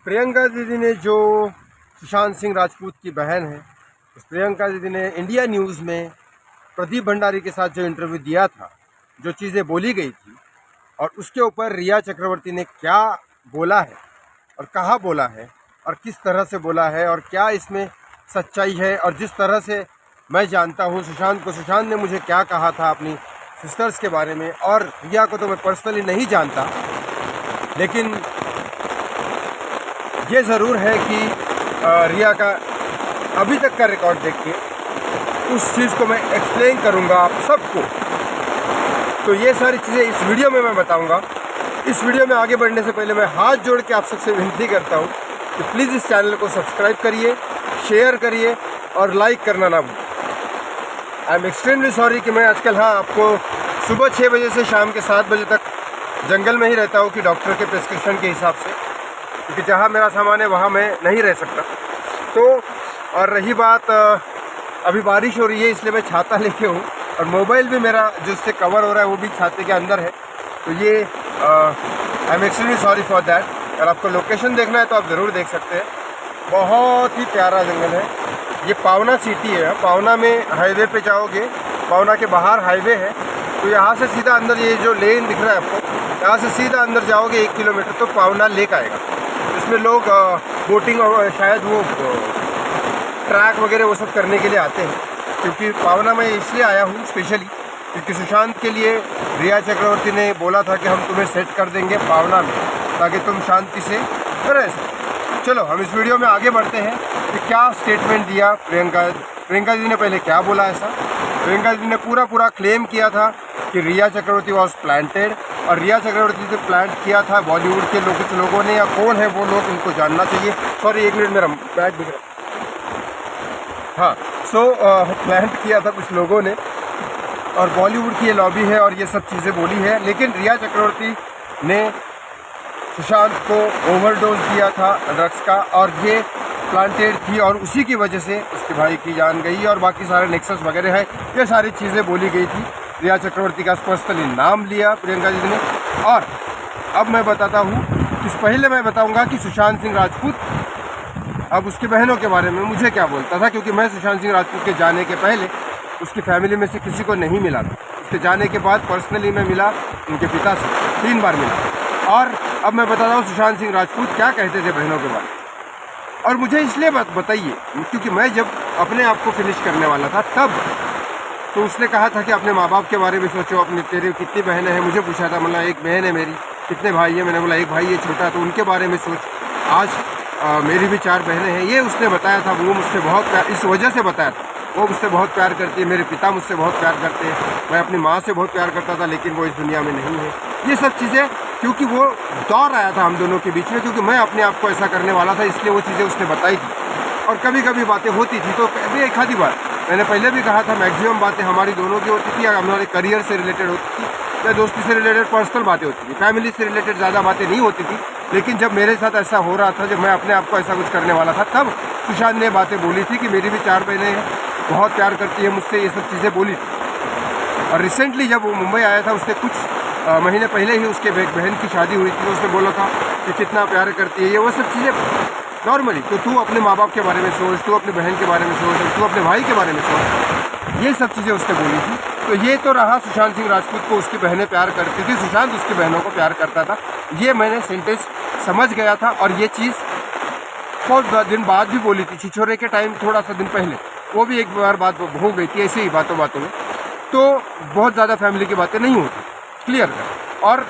प्रियंका दीदी ने जो सुशांत सिंह राजपूत की बहन है, उस प्रियंका दीदी ने इंडिया न्यूज़ में प्रदीप भंडारी के साथ जो इंटरव्यू दिया था, जो चीज़ें बोली गई थी और उसके ऊपर रिया चक्रवर्ती ने क्या बोला है और कहाँ बोला है और किस तरह से बोला है और क्या इसमें सच्चाई है। और जिस तरह से मैं जानता हूँ सुशांत को, सुशांत ने मुझे क्या कहा था अपनी सिस्टर्स के बारे में, और रिया को तो मैं पर्सनली नहीं जानता, लेकिन ये ज़रूर है कि रिया का अभी तक का रिकॉर्ड देख के उस चीज़ को मैं एक्सप्लेन करूँगा आप सबको। तो ये सारी चीज़ें इस वीडियो में मैं बताऊँगा। इस वीडियो में आगे बढ़ने से पहले मैं हाथ जोड़ के आप सबसे विनती करता हूँ कि प्लीज़ इस चैनल को सब्सक्राइब करिए, शेयर करिए और लाइक करना ना भूलें। आई एम एक्सट्रीमली सॉरी कि मैं आजकल आपको सुबह 6 बजे से शाम के 7 बजे तक जंगल में ही रहता हूँ कि डॉक्टर के प्रिस्क्रिप्शन के हिसाब से, क्योंकि जहाँ मेरा सामान है वहाँ मैं नहीं रह सकता। तो और रही बात, अभी बारिश हो रही है इसलिए मैं छाता लेके हूँ और मोबाइल भी मेरा जिससे कवर हो रहा है वो भी छाते के अंदर है। तो ये I am extremely sorry for that. अगर आपको लोकेशन देखना है तो आप ज़रूर देख सकते हैं। बहुत ही प्यारा जंगल है। ये पावना सिटी है। पावना में हाईवे पे जाओगे, पावना के बाहर हाईवे है, तो यहाँ से सीधा अंदर ये जो लेन दिख रहा है आपको, यहाँ से सीधा अंदर जाओगे 1 किलोमीटर तो पावना लेक आएगा। इसमें लोग बोटिंग और शायद वो ट्रैक वगैरह वो सब करने के लिए आते हैं। क्योंकि पावना में इसलिए आया हूँ स्पेशली क्योंकि सुशांत के लिए रिया चक्रवर्ती ने बोला था कि हम तुम्हें सेट कर देंगे पावना में, ताकि तुम शांति से रह सको। चलो हम इस वीडियो में आगे बढ़ते हैं कि क्या स्टेटमेंट दिया प्रियंका जी ने। पहले क्या बोला ऐसा, प्रियंका जी ने पूरा क्लेम किया था कि रिया चक्रवर्ती वॉज प्लांटेड, और रिया चक्रवर्ती से प्लांट किया था बॉलीवुड के कुछ लोगों ने, या कौन है वो लोग इनको जानना चाहिए। सॉरी 1 मिनट, मेरा बैग दिख रहा है। हाँ, प्लांट किया था कुछ लोगों ने और बॉलीवुड की ये लॉबी है और ये सब चीज़ें बोली है। लेकिन रिया चक्रवर्ती ने सुशांत को ओवरडोज दिया था ड्रग्स का और ये प्लांटेड थी और उसी की वजह से उसके भाई की जान गई और बाकी सारे नेक्सस वगैरह है, ये सारी चीज़ें बोली गई थी। रिया चक्रवर्ती का पर्सनली नाम लिया प्रियंका जी ने। और अब मैं बताता हूँ, पहले मैं बताऊँगा कि सुशांत सिंह राजपूत अब उसकी बहनों के बारे में मुझे क्या बोलता था, क्योंकि मैं सुशांत सिंह राजपूत के जाने के पहले उसकी फैमिली में से किसी को नहीं मिला था। उसके जाने के बाद पर्सनली मैं मिला उनके पिता से, 3 बार मिला। और अब मैं बताता हूँ सुशांत सिंह राजपूत क्या कहते थे बहनों के बारे में। और मुझे इसलिए बताइए क्योंकि मैं जब अपने आप को फिनिश करने वाला था तब तो उसने कहा था कि अपने माँ बाप के बारे में सोचो, अपने तेरे कितनी बहनें हैं। मुझे पूछा था, मतलब 1 बहन है मेरी, कितने भाई हैं, मैंने बोला 1 भाई है छोटा, तो उनके बारे में सोच। आज मेरी भी 4 बहनें हैं। ये उसने बताया था। वो मुझसे बहुत प्यार, इस वजह से बताया था, वो मुझसे बहुत प्यार करती है, मेरे पिता मुझसे बहुत प्यार करते हैं, मैं अपनी माँ से बहुत प्यार करता था, लेकिन वो इस दुनिया में नहीं है। ये सब चीज़ें क्योंकि वो दौर आया था हम दोनों के बीच में, क्योंकि मैं अपने आप को ऐसा करने वाला था, इसलिए वो चीज़ें उसने बताई थी। और कभी कभी बातें होती थी तो कभी एक आधी बार, मैंने पहले भी कहा था, मैक्सिमम बातें हमारी दोनों की होती थी, या हमारे करियर से रिलेटेड होती थी, या दोस्ती से रिलेटेड पर्सनल बातें होती थी। फैमिली से रिलेटेड ज़्यादा बातें नहीं होती थी। लेकिन जब मेरे साथ ऐसा हो रहा था, जब मैं अपने आप को ऐसा कुछ करने वाला था, तब सुशांत ने बातें बोली थी कि मेरी भी 4 बहनें हैं, बहुत प्यार करती है मुझसे, ये सब चीज़ें बोली थी। और रिसेंटली जब वो मुंबई आया था, उससे कुछ महीने पहले ही उसके बहन की शादी हुई थी, तो उसने बोला था कि कितना प्यार करती है, ये वो सब चीज़ें नॉर्मली। तो तू अपने माँ बाप के बारे में सोच, तू अपनी बहन के बारे में सोच, तू अपने भाई के बारे में सोच, ये सब चीज़ें उसने बोली थी। तो ये तो रहा सुशांत सिंह राजपूत को उसकी बहनें प्यार करती थी, सुशांत उसकी बहनों को प्यार करता था। ये मैंने सेंटेंस समझ गया था और ये चीज़ बहुत दिन बाद भी बोली थी, छिछोरे के टाइम थोड़ा सा दिन पहले, वो भी एक बार बात हो गई थी ऐसे ही बातों में। तो बहुत ज़्यादा फैमिली की बातें नहीं होती, क्लियर कर। और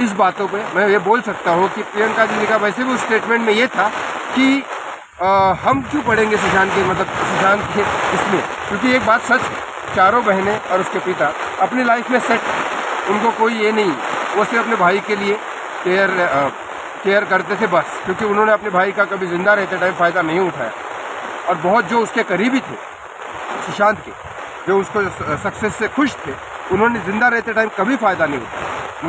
इस बातों पे मैं ये बोल सकता हूँ कि प्रियंका जी का वैसे भी उस स्टेटमेंट में ये था कि हम क्यों पढ़ेंगे सुशांत के, मतलब सुशांत के इसमें, क्योंकि एक बात सच, 4 बहनें और उसके पिता अपनी लाइफ में सेट, उनको कोई ये नहीं, वो सिर्फ अपने भाई के लिए केयर करते थे बस, क्योंकि उन्होंने अपने भाई का कभी ज़िंदा रहते टाइम फ़ायदा नहीं उठाया। और बहुत जो उसके करीबी थे सुशांत के, जो उसको सक्सेस से खुश थे, उन्होंने ज़िंदा रहते टाइम कभी फ़ायदा नहीं उठाया।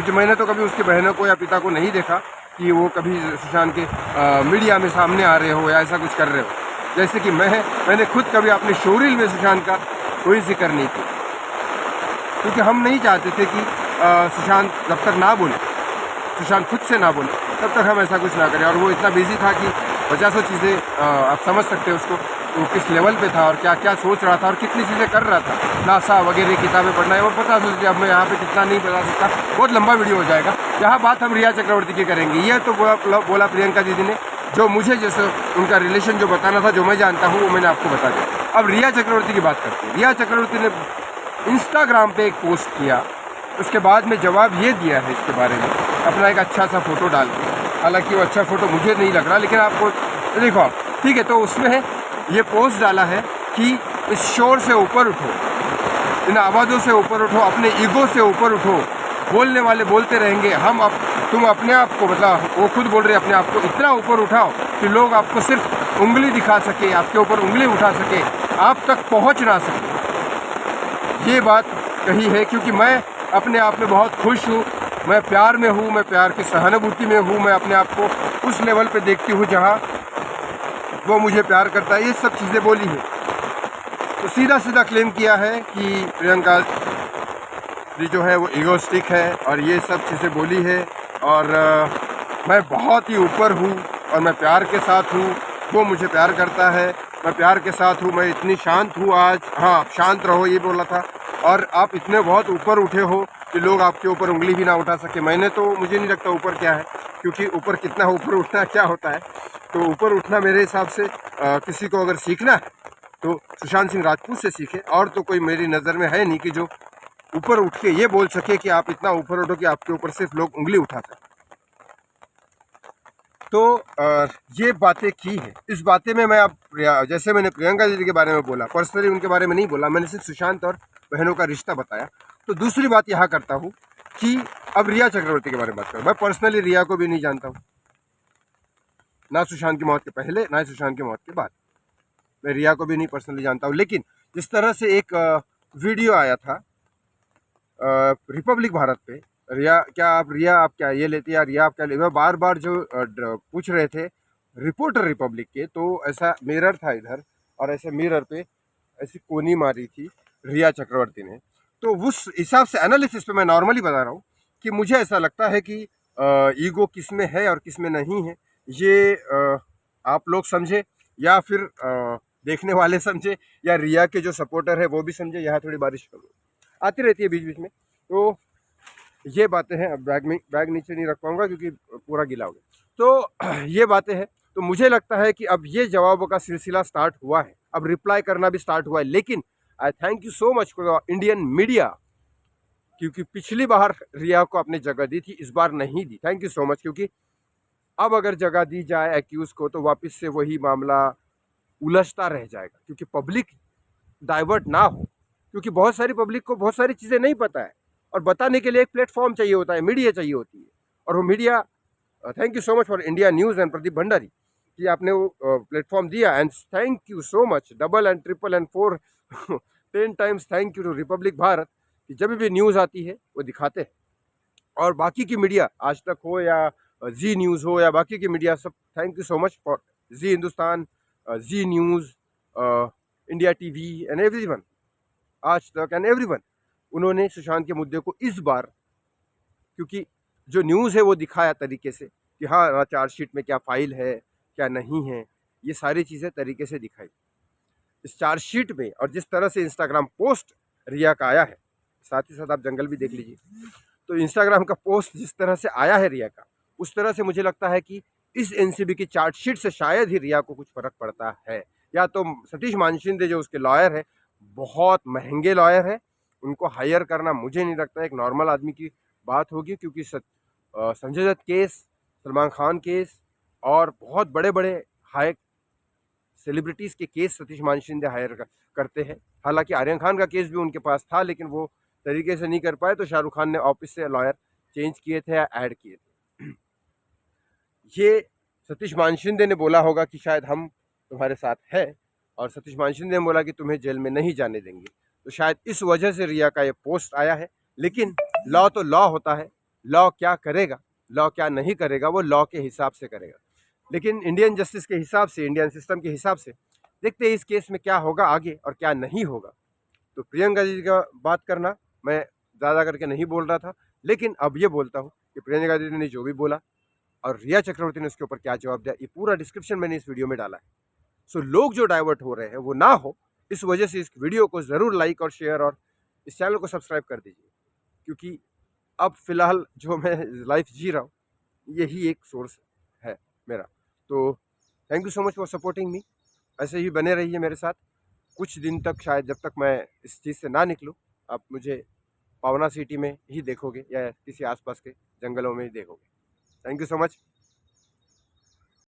मैंने तो कभी उसकी बहनों को या पिता को नहीं देखा कि वो कभी सुशांत के मीडिया में सामने आ रहे हो या ऐसा कुछ कर रहे हो। जैसे कि मैंने खुद कभी अपने शोरील में सुशांत का कोई जिक्र नहीं किया, क्योंकि हम नहीं चाहते थे कि सुशांत जब तक ना बोले, सुशांत खुद से ना बोले, तब तक हम ऐसा कुछ ना करें। और वो इतना बिजी था कि 50 चीज़ें आप समझ सकते हैं उसको, तो किस लेवल पे था और क्या क्या सोच रहा था और कितनी चीज़ें कर रहा था। नासा वगैरह किताबें पढ़ना है और 50 चीज़ें, अब मैं यहाँ पे कितना नहीं बता सकता, बहुत लंबा वीडियो हो जाएगा। यहाँ बात हम रिया चक्रवर्ती की करेंगे। ये तो बोला प्रियंका दीदी ने, जो मुझे जैसे उनका रिलेशन जो बताना था, जो मैं जानता हूँ, वो मैंने आपको बता दिया। अब रिया चक्रवर्ती की बात करते हैं। रिया चक्रवर्ती ने इंस्टाग्राम पे एक पोस्ट किया, उसके बाद में जवाब ये दिया है इसके बारे में, अपना एक अच्छा सा फ़ोटो डाल के। हालांकि वो अच्छा फ़ोटो मुझे नहीं लग रहा, लेकिन आपको देखो आप, ठीक है। तो उसमें ये पोस्ट डाला है कि इस शोर से ऊपर उठो, इन आवाज़ों से ऊपर उठो, अपने ईगो से ऊपर उठो। बोलने वाले बोलते रहेंगे, तुम अपने आप को, मतलब वो खुद बोल रहे अपने आप को, इतना ऊपर उठाओ कि लोग आपको सिर्फ उंगली दिखा सके, आपके ऊपर उंगली उठा सके, आप तक पहुंच ना सके। ये बात कही है क्योंकि मैं अपने आप में बहुत खुश हूँ, मैं प्यार में हूँ, मैं प्यार की सहानुभूति में हूँ, मैं अपने आप को उस लेवल पे देखती हूँ जहाँ वो मुझे प्यार करता है। ये सब चीज़ें बोली है। तो सीधा सीधा क्लेम किया है कि प्रियंका जी जो है वो ईगोस्टिक है और ये सब चीज़ें बोली है, और मैं बहुत ही ऊपर हूँ और मैं प्यार के साथ हूँ, वो मुझे प्यार करता है, मैं प्यार के साथ हूँ, मैं इतनी शांत हूँ आज। हाँ, आप शांत रहो, ये बोला था। और आप इतने बहुत ऊपर उठे हो कि लोग आपके ऊपर उंगली भी ना उठा सके। मुझे नहीं लगता ऊपर क्या है, क्योंकि ऊपर कितना ऊपर उठना क्या होता है। तो ऊपर उठना मेरे हिसाब से किसी को अगर सीखना है तो सुशांत सिंह राजपूत से सीखे, और तो कोई मेरी नज़र में है नहीं कि जो ऊपर उठ के ये बोल सके कि आप इतना ऊपर उठो कि आपके ऊपर सिर्फ लोग उंगली उठा सकें। तो ये बातें की है। इस बातें में मैं अब जैसे मैंने प्रियंका दीदी के बारे में बोला, पर्सनली उनके बारे में नहीं बोला, मैंने सिर्फ सुशांत और बहनों का रिश्ता बताया। तो दूसरी बात यहाँ करता हूँ कि अब रिया चक्रवर्ती के बारे में बात करूँ। मैं पर्सनली रिया को भी नहीं जानता हूँ, ना सुशांत की मौत के पहले ना सुशांत की मौत के बाद। मैं रिया को भी नहीं पर्सनली जानता हूँ। लेकिन जिस तरह से एक वीडियो आया था रिपब्लिक भारत पे, रिया आप क्या ये लेती है, रिया आप क्या लेती है, बार बार जो पूछ रहे थे रिपोर्टर रिपब्लिक के, तो ऐसा मिरर था इधर और ऐसे मिरर पे ऐसी कोनी मारी थी रिया चक्रवर्ती ने। तो उस हिसाब से एनालिसिस पे मैं नॉर्मली बता रहा हूँ कि मुझे ऐसा लगता है कि ईगो किस में है और किस में नहीं है, ये आप लोग समझे या फिर देखने वाले समझे, या रिया के जो सपोर्टर है वो भी समझे। यहाँ थोड़ी बारिश आती रहती है बीच बीच में, तो ये बातें हैं। अब बैग नीचे नहीं रख पाऊंगा क्योंकि पूरा गीला हो गया। तो ये बातें हैं। तो मुझे लगता है कि अब ये जवाबों का सिलसिला स्टार्ट हुआ है, अब रिप्लाई करना भी स्टार्ट हुआ है। लेकिन आई thank you so much for Indian media, क्योंकि पिछली बार रिया को आपने जगह दी थी, इस बार नहीं दी। थैंक यू सो मच, क्योंकि अब अगर जगह दी जाए एक्यूज को तो वापस से वही मामला उलझता रह जाएगा, क्योंकि पब्लिक डाइवर्ट ना हो। क्योंकि बहुत सारी पब्लिक को बहुत सारी चीज़ें नहीं पता है, और बताने के लिए एक प्लेटफॉर्म चाहिए होता है, मीडिया चाहिए होती है। और वो media, thank you so much for India news and Pradeep Bhandari कि आपने वो प्लेटफॉर्म दिया। And thank you so much, double and triple and 4 10 times thank you to Republic Bharat कि जब भी न्यूज़ आती है वो दिखाते हैं। और बाकी की मीडिया, आज तक हो या जी न्यूज़ हो या बाकी की मीडिया, सब thank you so much for Zee Hindustan, Zee news, India TV and everyone, Aaj Tak and everyone, उन्होंने सुशांत के मुद्दे को इस बार, क्योंकि जो न्यूज़ है वो दिखाया तरीके से कि हाँ चार्जशीट में क्या फाइल है क्या नहीं है, ये सारी चीज़ें तरीके से दिखाई इस चार्जशीट में। और जिस तरह से इंस्टाग्राम पोस्ट रिया का आया है, साथ ही साथ आप जंगल भी देख लीजिए, तो इंस्टाग्राम का पोस्ट जिस तरह से आया है रिया का, उस तरह से मुझे लगता है कि इस एनसीबी की चार्जशीट से शायद ही रिया को कुछ फ़र्क पड़ता है। या तो सतीश मानशिंदे जो उसके लॉयर है, बहुत महंगे लॉयर है, उनको हायर करना मुझे नहीं लगता एक नॉर्मल आदमी की बात होगी, क्योंकि संजय दत्त केस, सलमान खान केस और बहुत बड़े बड़े हाई सेलिब्रिटीज़ के केस सतीश मानशिंदे हायर करते हैं। हालांकि आर्यन खान का केस भी उनके पास था, लेकिन वो तरीके से नहीं कर पाए, तो शाहरुख खान ने ऑफिस से लॉयर चेंज किए थे या ऐड किए थे। ये सतीश मानशिंदे ने बोला होगा कि शायद हम तुम्हारे साथ है, और सतीश मानशिंदे ने बोला कि तुम्हें जेल में नहीं जाने देंगे, तो शायद इस वजह से रिया का ये पोस्ट आया है। लेकिन लॉ तो लॉ होता है, लॉ क्या करेगा, लॉ क्या नहीं करेगा, वो लॉ के हिसाब से करेगा। लेकिन इंडियन जस्टिस के हिसाब से, इंडियन सिस्टम के हिसाब से देखते हैं इस केस में क्या होगा आगे और क्या नहीं होगा। तो प्रियंका जी का बात करना मैं ज़्यादा करके नहीं बोल रहा था, लेकिन अब ये बोलता हूँ कि प्रियंका जी ने जो भी बोला और रिया चक्रवर्ती ने उसके ऊपर क्या जवाब दिया, ये पूरा डिस्क्रिप्शन मैंने इस वीडियो में डाला है। सो लोग जो डाइवर्ट हो रहे हैं वो ना हो, इस वजह से इस वीडियो को ज़रूर लाइक और शेयर और इस चैनल को सब्सक्राइब कर दीजिए, क्योंकि अब फ़िलहाल जो मैं लाइफ जी रहा हूँ यही एक सोर्स है मेरा। तो thank you so much for supporting me. ऐसे ही बने रहिए मेरे साथ कुछ दिन तक, शायद जब तक मैं इस चीज़ से ना निकलूँ। आप मुझे पावना सिटी में ही देखोगे या किसी आसपास के जंगलों में ही देखोगे। Thank you so much.